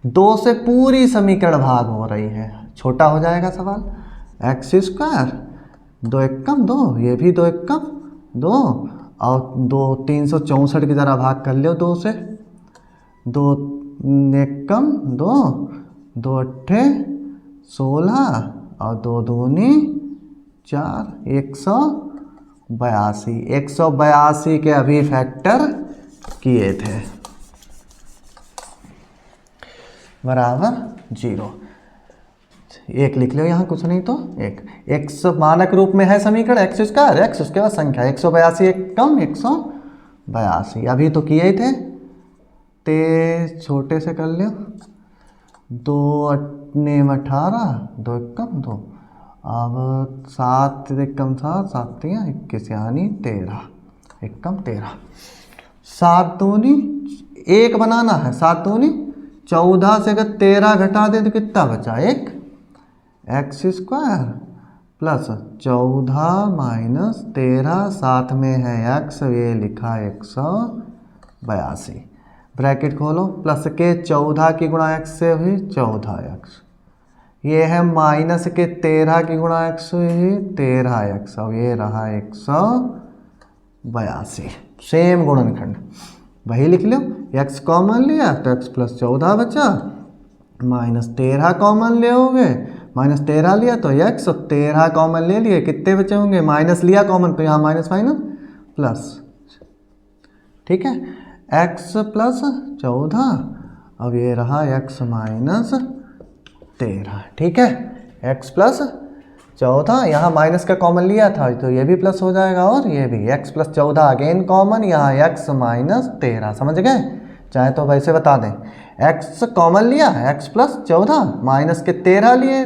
2 से पूरी समीकरण भाग हो रही है, छोटा हो जाएगा सवाल। x², 2 एकम 2, ये भी 2 एकम 2 और 2 364 की ज़रा भाग कर लो 2 से, 2 एकम 2, 2 अट्ठे 16 और 2 दूनी 4, 182। 182 के अभी फैक्टर किए थे बराबर 0। एक लिख लो यहाँ, कुछ नहीं तो एक। x मानक रूप में है समीकरण x², x उसके बाद संख्या 182, एक कम 182, अभी तो किए थे। ते छोटे से कर लो, 2 अट्ठे 18, 2 एकम 2, अब 7 एकम 7, 7 3 21 यानी 13, एकम 13। 7 दूनी 1 बनाना है, 7 दूनी 14 से अगर 13 घटा दे तो कितना बचा 1। x² प्लस 14 माइनस 13, साथ में है x, ये लिखा 182। ब्रैकेट खोलो, प्लस के 14 की गुणा x से हुई 14x, ये है माइनस के 13 की गुणा x हुई 13x, और ये रहा 182। सेम गुणनखंड वही लिख लो। x कॉमन लिया तो x प्लस 14 बचा, माइनस 13 कॉमन ले होगे, माइनस 13 लिया तो x, और 13 कॉमन ले लिए, कितने बचे होंगे, माइनस लिया कॉमन तो यहाँ माइनस माइनस प्लस, ठीक है। x प्लस 14, अब ये रहा x माइनस 13, ठीक है। x प्लस 14, यहाँ माइनस का कॉमन लिया था तो ये भी प्लस हो जाएगा, और ये भी x प्लस 14 अगेन कॉमन, यहाँ x माइनस 13, समझ गए। चाहे तो वैसे बता दें, x कॉमन लिया x प्लस 14, माइनस के 13 लिए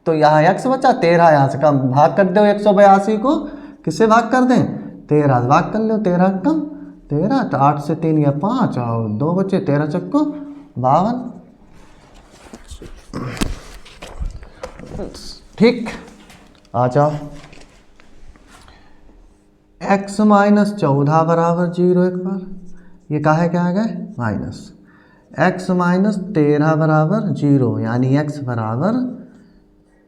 तो यहाँ x बचा, 13 यहाँ से कम, भाग कर दो 182 को, किससे भाग कर दें 13 से भाग कर लो, 13 कम 13, तो 8 से 3 या 5 और 2 बचे, 13 चक्को 52, ठीक। आ जाओ, x माइनस 14 बराबर 0, एक बार ये काहे क्या आ गए माइनस, x माइनस 13 बराबर 0, यानी x बराबर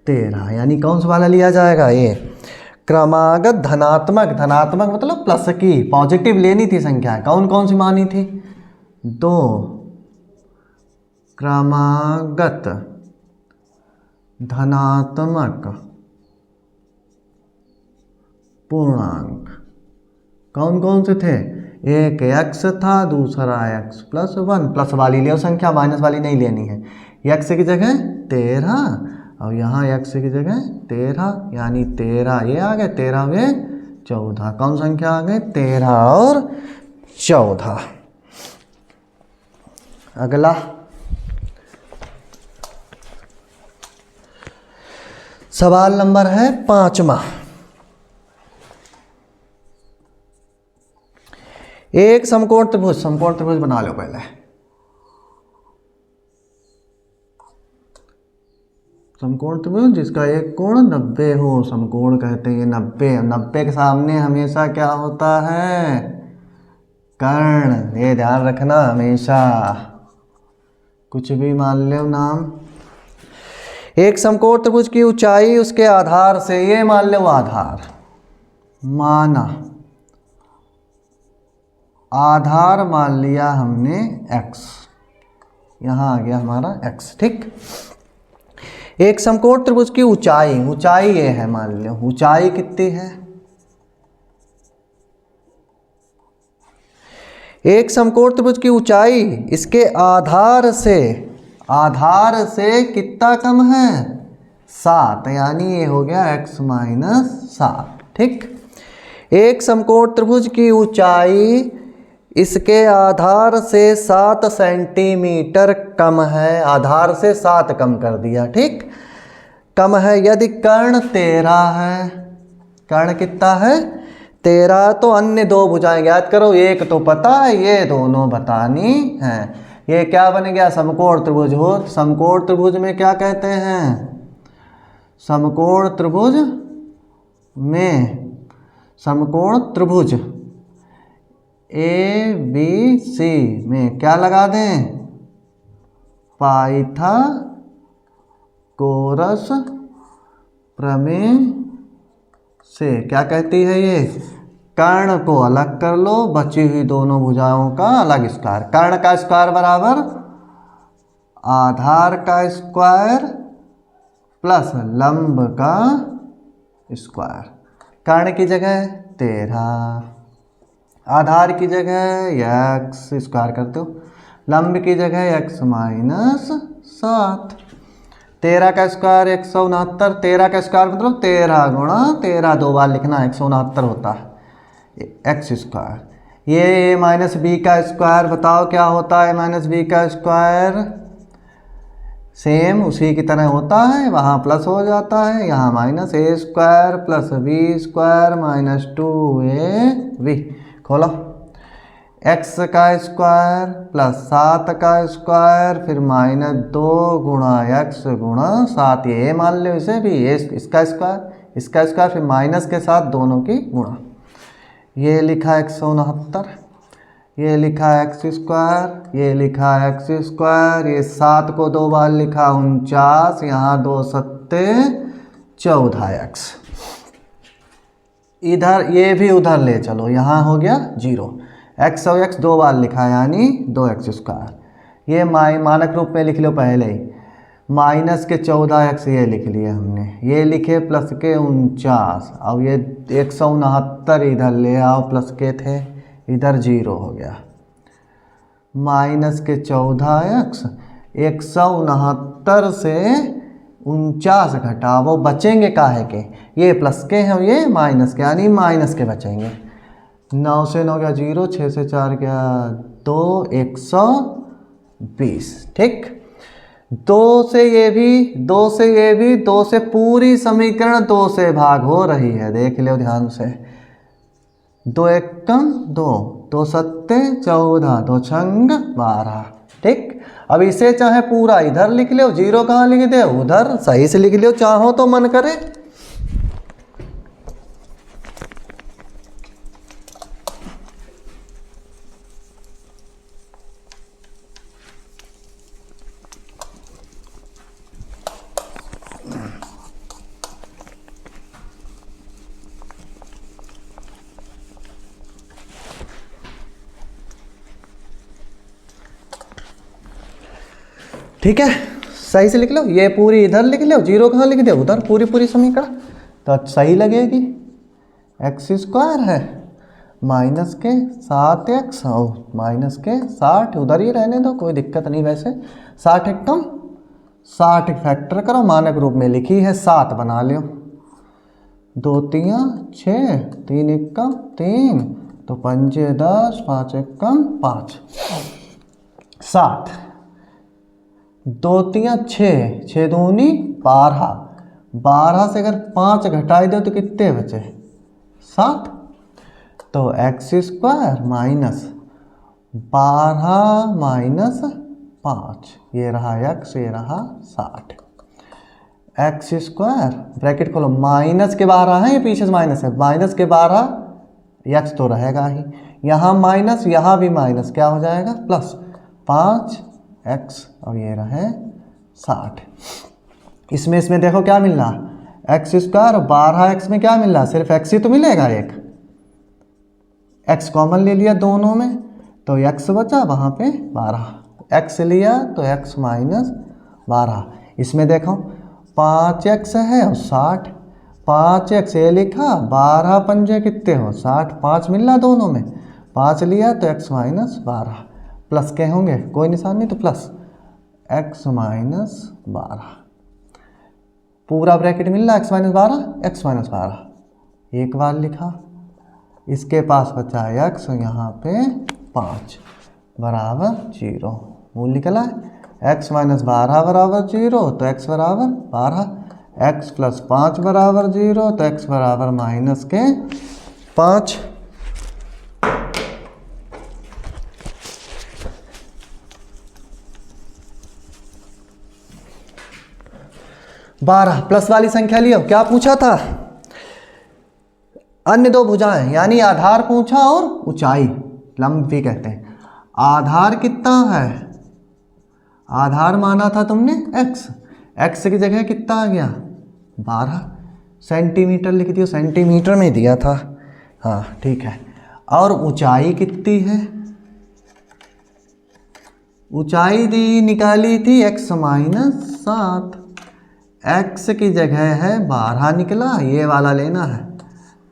13, यानी कौन सा वाला लिया जाएगा, ये क्रमागत धनात्मक। धनात्मक मतलब प्लस की, पॉजिटिव लेनी थी संख्या, कौन कौन सी मानी थी, 2 क्रमागत धनात्मक पूर्णांक, कौन कौन से थे, एक x था, दूसरा x प्लस 1, प्लस वाली ले संख्या, माइनस वाली नहीं लेनी है। x की जगह 13 और यहाँ x की जगह 13, यानी 13 ये आ गए, 13 वे 14, कौन संख्या आ गए 13 और 14। अगला सवाल नंबर है 5वां। एक समकोण त्रिभुज बना लो पहले। समकोण त्रिभुज जिसका एक कोण 90 हो, समकोण कहते हैं। 90 के सामने हमेशा क्या होता है, कर्ण, ये ध्यान रखना हमेशा, कुछ भी मान लो नाम। एक समकोण त्रिभुज की ऊंचाई उसके आधार से, ये मान लो आधार, माना आधार मान लिया हमने x, यहाँ आ गया हमारा x, ठीक। एक समकोण त्रिभुज की ऊंचाई ये है, मान लो ऊंचाई कितनी है, एक समकोण त्रिभुज की ऊंचाई इसके आधार से कितना कम है 7, यानी ये हो गया x माइनस 7, ठीक। एक समकोण त्रिभुज की ऊंचाई इसके आधार से 7 सेंटीमीटर कम है, आधार से 7 कम कर दिया, ठीक, कम है। यदि कर्ण 13 है, कर्ण कितना है 13, तो अन्य दो भुजाएं ज्ञात करो। एक तो पता है, ये दोनों बतानी है। ये क्या बन गया, समकोण त्रिभुज हो। समकोण त्रिभुज में क्या कहते हैं, समकोण त्रिभुज में, समकोण त्रिभुज ए बी सी में क्या लगा दें, पाइथागोरस प्रमेय से। क्या कहती है ये, कर्ण को अलग कर लो, बची हुई दोनों भुजाओं का अलग स्क्वायर। कर्ण का स्क्वायर बराबर आधार का स्क्वायर प्लस लंब का स्क्वायर। कर्ण की जगह 13, आधार की जगह x स्क्वायर करते हो, लंब की जगह x माइनस 7। 13 का स्क्वायर 169, 13 का स्क्वायर मतलब 13 गुणा 13, 2 बार लिखना, 169 होता है एक्स स्क्वायर। ये a माइनस बी का स्क्वायर बताओ क्या होता है, माइनस बी का स्क्वायर सेम उसी की तरह होता है, वहाँ प्लस हो जाता है, यहाँ minus A square plus B square minus 2ab। खोलो, x का स्क्वायर प्लस 7 का स्क्वायर फिर माइनस 2 गुणा x गुणा 7, ये मान लो इसे भी, ये इसका स्क्वायर फिर माइनस के साथ दोनों की गुणा। ये लिखा 169, ये लिखा x स्क्वायर, ये लिखा x स्क्वायर, ये 7 को 2 बार लिखा 49, यहाँ 2 सत्ते 14x। इधर ये भी उधर ले चलो, यहाँ हो गया 0, x और x 2 बार लिखा यानी 2x स्क्वायर। ये मानक रूप में लिख लो पहले ही, माइनस के 14x ये लिख लिए हमने, ये लिखे प्लस के 49, अब ये 169 इधर ले आओ, प्लस के थे इधर 0 हो गया, माइनस के 14x 169 से 49 घटाओ, बचेंगे काहे के, ये प्लस के हैं ये माइनस के, यानी माइनस के बचेंगे। 9 से 9 गया 0, 6 से 4 गया 2, 120। ठीक, 2 से ये भी, 2 से ये भी, 2 से पूरी समीकरण 2 से भाग हो रही है, देख लो ध्यान से। 2 एकम 2, 2 सत्ते 14, 2 छंग 12। ठीक, अब इसे चाहे पूरा इधर लिख लो, 0 कहाँ लिख दे, उधर सही से लिख लो, चाहो तो मन करे। ठीक है, सही से लिख लो, ये पूरी इधर लिख लो, 0 कहाँ लिख दे, उधर पूरी समीकरण, तो सही लगेगी। x स्क्वायर है माइनस के 7x और माइनस के 60, उधर ही रहने दो, कोई दिक्कत नहीं। वैसे 60 एकम 60 फैक्टर करो, मानक रूप में लिखी है 7 बना लो, 2 3 6, 3 एकम 3, तो 5 10, 5 एकम 5, 7, 2 3 6, 6 दूनी 12, 12 से अगर 5 घटाई दो तो कितने बचे, 7। तो x स्क्वायर माइनस 12 माइनस 5, ये रहा x, ये रहा 60। x स्क्वायर ब्रैकेट खोलो, माइनस के 12 है, ये पीछे से माइनस है, माइनस के 12, x तो रहेगा ही, यहाँ माइनस, यहाँ भी माइनस, क्या हो जाएगा प्लस 5x, और ये रहे 60। इसमें देखो क्या मिल रहा, x स्क्वायर 12x में क्या मिल रहा, सिर्फ x ही तो मिलेगा, एक x कॉमन ले लिया दोनों में, तो x बचा वहाँ पे 12, x लिया तो x माइनस 12। इसमें देखो 5x है और 60, 5x ये लिखा, 12 पंजे कितने हो 60, 5 मिल रहा दोनों में, 5 लिया तो x माइनस 12, प्लस के होंगे कोई निशान नहीं तो प्लस x माइनस 12, पूरा ब्रैकेट मिल रहा, x माइनस 12, x माइनस 12, एक बार लिखा, इसके पास बचा x, यहाँ पे 5 बराबर 0, मूल निकला है x माइनस 12 बराबर 0, तो x बराबर 12, x प्लस 5 बराबर 0, तो x बराबर माइनस के 5। 12 प्लस वाली संख्या लियो। क्या पूछा था? अन्य दो भुजाएं, यानी आधार पूछा और ऊंचाई, लंब भी कहते हैं। आधार कितना है? आधार माना था तुमने x, x की जगह कितना आ गया? 12 सेंटीमीटर लिख दियो, सेंटीमीटर में दिया था। हाँ ठीक है। और ऊंचाई कितनी है? ऊंचाई दी निकाली थी x माइनस 7, x की जगह है 12 निकला, ये वाला लेना है,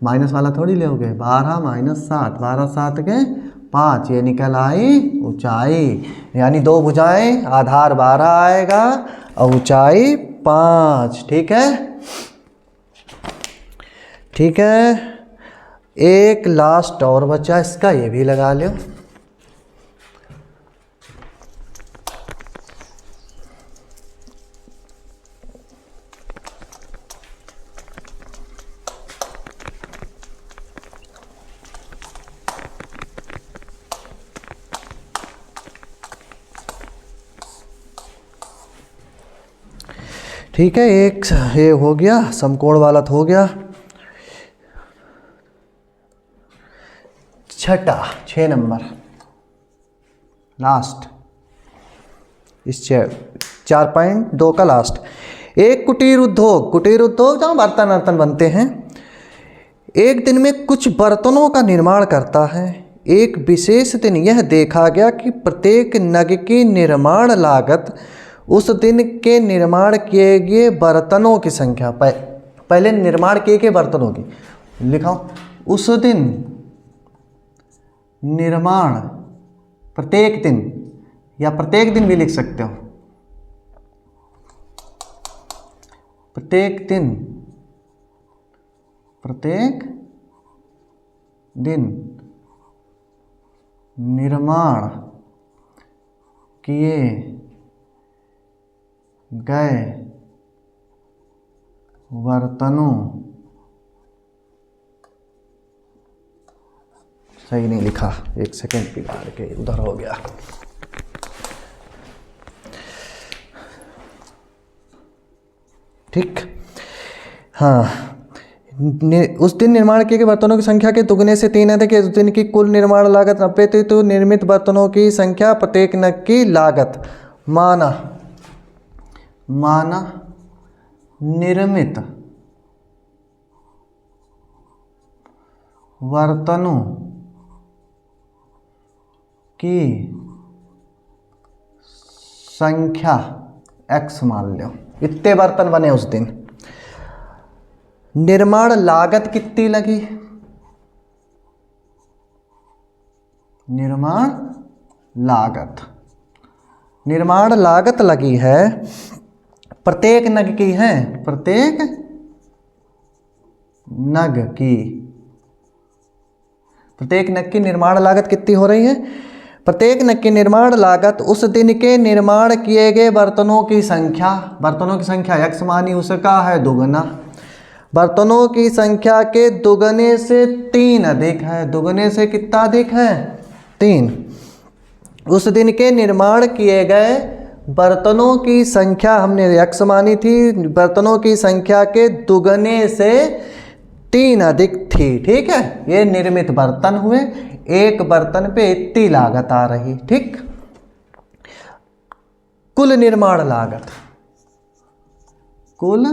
माइनस वाला थोड़ी लोगे। 12 माइनस 7, 12 7 के 5, ये निकल आई ऊंचाई। यानी दो भुजाएं, आधार 12 आएगा और ऊंचाई 5। ठीक है, ठीक है। एक लास्ट और बचा इसका, ये भी लगा लो। ठीक है, एक ये हो गया, समकोण वाला तो हो गया। छठा, 6 नंबर लास्ट, इस 4.2 का लास्ट। एक कुटीर उद्योग, कुटीर उद्योग जहाँ बर्तन वर्तन बनते हैं, एक दिन में कुछ बर्तनों का निर्माण करता है। एक विशेष दिन यह देखा गया कि प्रत्येक नग की निर्माण लागत उस दिन के निर्माण किए गए बर्तनों की संख्या, पहले निर्माण किए गए बर्तनों की लिखाओ। उस दिन निर्माण, प्रत्येक दिन, या प्रत्येक दिन भी लिख सकते हो, प्रत्येक दिन, प्रत्येक दिन निर्माण किए गए बर्तनों, सही नहीं लिखा, एक सेकेंड बिगाड़ के उधर हो गया। ठीक, हाँ। उस दिन निर्माण किए गए बर्तनों की संख्या के दुगने से 3 अधिक है। उस दिन की कुल निर्माण लागत 90 थी, तो निर्मित बर्तनों की संख्या प्रत्येक नग की लागत माना निर्मित बर्तनों की संख्या x मान लो। इतने बर्तन बने उस दिन। निर्माण लागत कितनी लगी? निर्माण लागत लगी है, प्रत्येक नग की है, प्रत्येक नग की निर्माण लागत कितनी हो रही है? प्रत्येक नग की निर्माण लागत उस दिन के निर्माण किए गए बर्तनों की संख्या, बर्तनों की संख्या x मानी, उसका है दुगना। बर्तनों की संख्या के दुगने से 3 अधिक है। दुगने से कितना अधिक है? 3। उस दिन के निर्माण किए गए बर्तनों की संख्या हमने x मानी थी, बर्तनों की संख्या के दुगने से 3 अधिक थी। ठीक है, ये निर्मित बर्तन हुए। एक बर्तन पे इतनी लागत आ रही। ठीक, कुल निर्माण लागत, कुल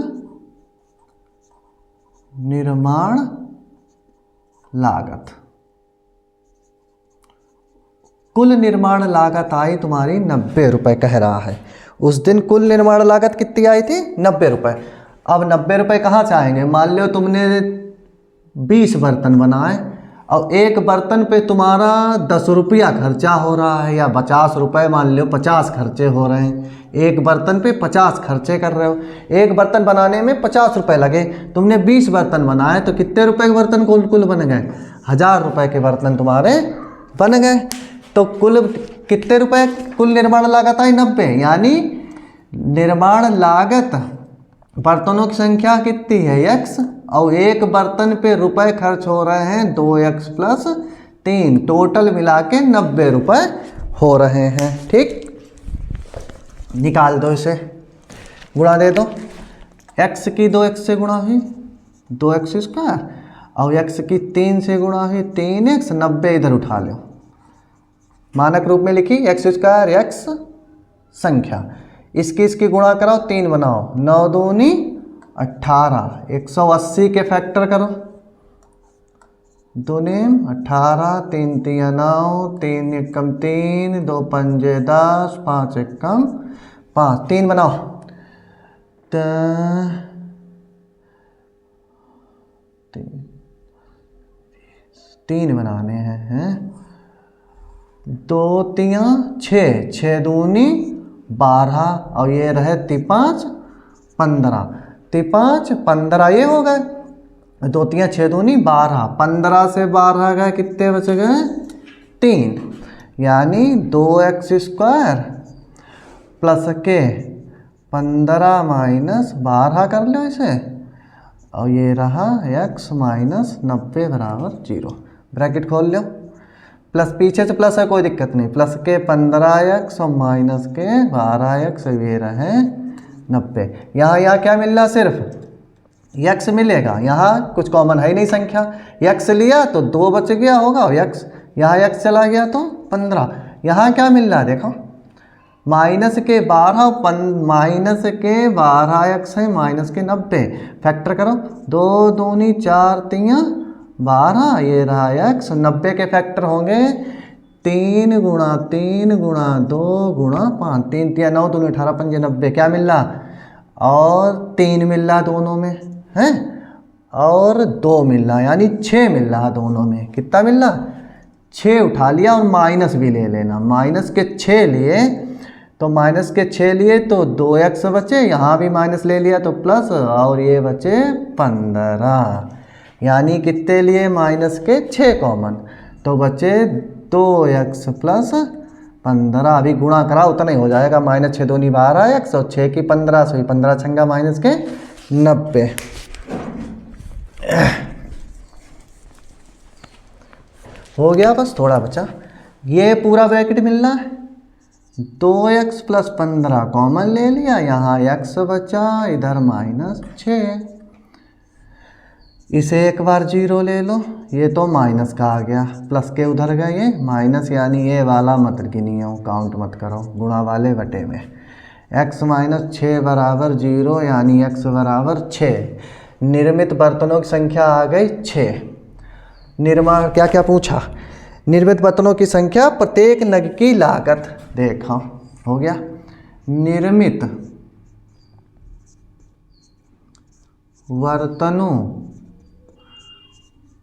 निर्माण लागत, कुल निर्माण लागत आई तुम्हारी 90 रुपए कह रहा है। उस दिन कुल निर्माण लागत कितनी आई थी? 90 रुपए। अब 90 रुपए कहाँ से आएंगे? मान लो तुमने 20 बर्तन बनाए और एक बर्तन पे तुम्हारा 10 रुपया खर्चा हो रहा है, या 50 रुपये, मान लो 50 खर्चे हो रहे हैं। एक बर्तन पे 50 खर्चे कर रहे हो। एक बर्तन बनाने में 50 रुपये लगे, तुमने 20 बर्तन बनाए, तो कितने रुपए के बर्तन कुल बन गए? 1000 रुपये के बर्तन तुम्हारे बन गए। तो कुल कितने रुपए कुल निर्माण लागत आई? 90। यानी निर्माण लागत बर्तनों की संख्या कितनी है? x, और एक बर्तन पे रुपए खर्च हो रहे हैं 2x + 3, टोटल मिला के 90 रुपए हो रहे हैं। ठीक, निकाल दो इसे, गुणा दे दो। एक्स की 2x से गुणा हुई 2x स्क्वायर और x की 3 से गुणा हुई 3x, 90 इधर उठा लो, मानक रूप में लिखी एक्स स्क्वायर x संख्या, इसकी गुणा कराओ 3 बनाओ, 9 दूनी 18, 180 के फैक्टर करो, 2 नेम 18, 3 तिया 9, 3 एकम 3, 2 पंजे 10, 5 एकम 5, 3 बनाओ, 3 बनाने हैं, 2 तिया 6, 6 दूनी 12 और ये रहे 3 15, 3 15 ये हो गए, 2 तिया 6 दूनी 12, 15 से 12 गए, कितने बच गए 3, यानी 2x स्क्वायर प्लस के 15 माइनस 12 कर लो इसे, और ये रहा x माइनस 90 बराबर 0, ब्रैकेट खोल लो, प्लस पीछे से प्लस है कोई दिक्कत नहीं, प्लस के 15x और माइनस के 12x, ये रहे 90, यहाँ क्या मिल रहा, सिर्फ x मिलेगा, यहाँ कुछ कॉमन है ही नहीं संख्या, x लिया तो 2 बच गया होगा, x यहाँ x चला गया तो 15, यहाँ क्या मिल रहा है देखो, माइनस के 12x है माइनस के 90, फैक्टर करो, 2 दूनी 4 तिया 12, ये रहा x, 90 के फैक्टर होंगे 3 गुणा 3 गुणा 2 गुणा 5, 3 तिया 9, दूनी 18, 5 90, क्या मिल रहा, और 3 मिल रहा दोनों में है, और 2 मिल रहा, यानी 6 मिल रहा दोनों में, कितना मिल रहा 6 उठा लिया, और माइनस भी ले लेना, माइनस के 6 लिए तो माइनस के 6 लिए तो 2x बचे, यहाँ भी माइनस ले लिया तो प्लस, और ये बचे 15, यानी कितने लिए माइनस के 6 कॉमन, तो बचे 2x प्लस 15, अभी गुणा करा उतना ही हो जाएगा, माइनस 6 दूनी 12x और 6 की 15, सो 15 छंगा माइनस के 90, हो गया, बस थोड़ा बचा, ये पूरा ब्रैकेट मिलना है, 2x प्लस 15 कॉमन ले लिया, यहाँ x बचा, इधर माइनस 6, इसे एक बार 0 ले लो, ये तो माइनस का आ गया, प्लस के उधर गए ये माइनस, यानी ये वाला मत गिनियो, काउंट मत करो, गुणा वाले बटे में, x माइनस 6 बराबर 0, यानी x बराबर 6, निर्मित बर्तनों की संख्या आ गई 6, निर्माण क्या क्या पूछा, निर्मित बर्तनों की संख्या, प्रत्येक नग की लागत, देखो हो गया, निर्मित बर्तनों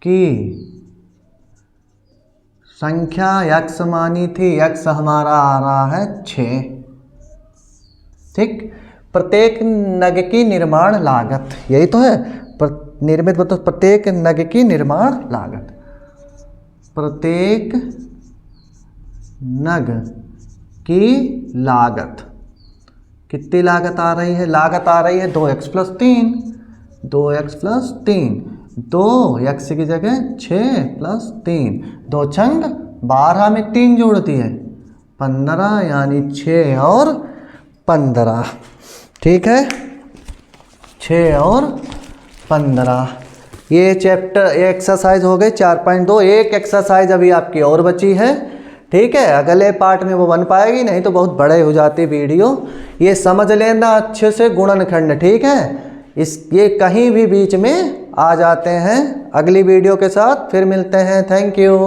की संख्या x मानी थी, x हमारा आ रहा है 6, ठीक, प्रत्येक नग की निर्माण लागत, यही तो है, निर्मित बर्तन प्रत्येक नग की निर्माण लागत, प्रत्येक नग की लागत, कितनी लागत आ रही है, लागत आ रही है 2x plus 3, 2x plus 3, 2x की जगह 6 प्लस 3, 2 छंग 12 में 3 जोड़ दिए 15, यानी 6 और 15, ठीक है, 6 और 15, ये चैप्टर एक्सरसाइज हो गई 4.2, एक एक्सरसाइज अभी आपकी और बची है, ठीक है, अगले पार्ट में वो बन पाएगी, नहीं तो बहुत बड़े हो जाती वीडियो, ये समझ लेना अच्छे से गुणनखंड, ठीक है, ये कहीं भी बीच में आ जाते हैं, अगली वीडियो के साथ फिर मिलते हैं, थैंक यू।